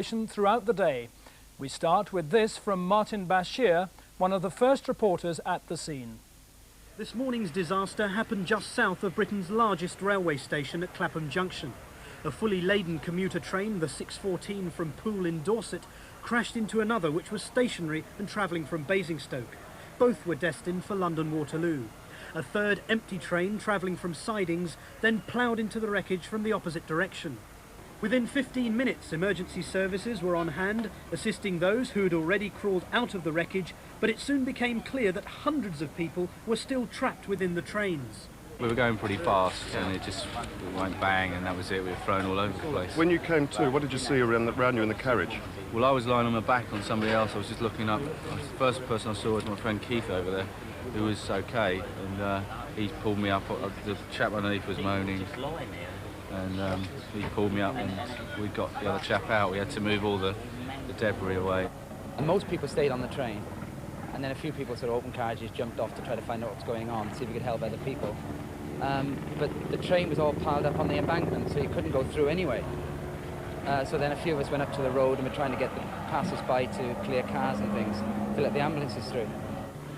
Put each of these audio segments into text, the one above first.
throughout the day. We start with this from Martin Bashir, one of the first reporters at the scene. This morning's disaster happened just south of Britain's largest railway station at Clapham Junction. A fully laden commuter train, the 614 from Poole in Dorset, crashed into another which was stationary and travelling from Basingstoke. Both were destined for London Waterloo. A third empty train travelling from Sidings then ploughed into the wreckage from the opposite direction. Within 15 minutes, emergency services were on hand, assisting those who had already crawled out of the wreckage, but it soon became clear that hundreds of people were still trapped within the trains. We were going pretty fast and it went bang and that was it. We were thrown all over the place. When you came to, what did you see around you in the carriage? Well, I was lying on my back on somebody else. I was just looking up. The first person I saw was my friend Keith over there, who was okay, and he pulled me up. The chap underneath was moaning, and he pulled me up and we got the other chap out. We had to move all the debris away. And most people stayed on the train, and then a few people sort of open carriages jumped off to try to find out what's going on, see if we could help other people. But the train was all piled up on the embankment, so you couldn't go through anyway. So then a few of us went up to the road and were trying to get the passers-by to clear cars and things to let the ambulances through.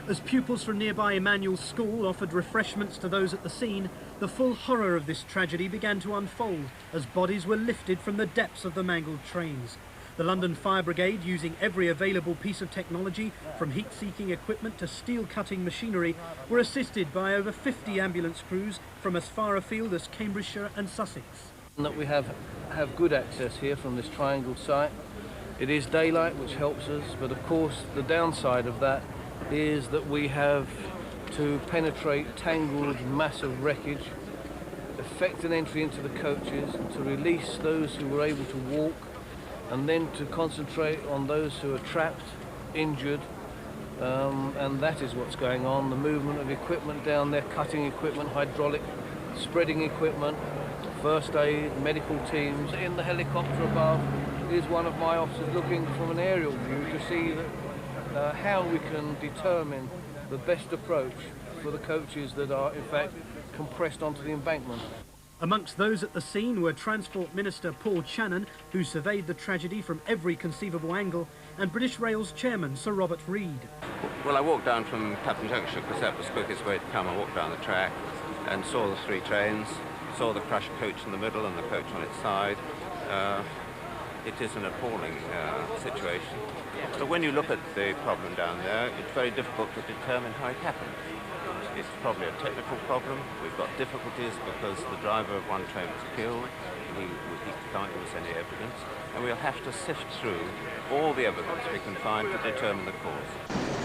As pupils from nearby Emmanuel School offered refreshments to those at the scene, the full horror of this tragedy began to unfold as bodies were lifted from the depths of the mangled trains. The London Fire Brigade, using every available piece of technology, from heat-seeking equipment to steel-cutting machinery, were assisted by over 50 ambulance crews from as far afield as Cambridgeshire and Sussex. That we have good access here from this triangle site. It is daylight, which helps us, but of course the downside of that is that we have to penetrate tangled, massive wreckage, effect an entry into the coaches, to release those who were able to walk, and then to concentrate on those who are trapped, injured, and that is what's going on. The movement of equipment down there, cutting equipment, hydraulic, spreading equipment, first aid, medical teams. In the helicopter above is one of my officers looking from an aerial view to see that, how we can determine the best approach for the coaches that are in fact compressed onto the embankment. Amongst those at the scene were Transport Minister Paul Channon, who surveyed the tragedy from every conceivable angle, and British Rail's chairman Sir Robert Reid. Well, I walked down from Clapham Junction because that was the quickest way to come. I walked down the track and saw the three trains, saw the crushed coach in the middle and the coach on its side. It is an appalling situation. But when you look at the problem down there, it's very difficult to determine how it happened. It's probably a technical problem. We've got difficulties because the driver of one train was killed. He can't give us any evidence. And we'll have to sift through all the evidence we can find to determine the cause.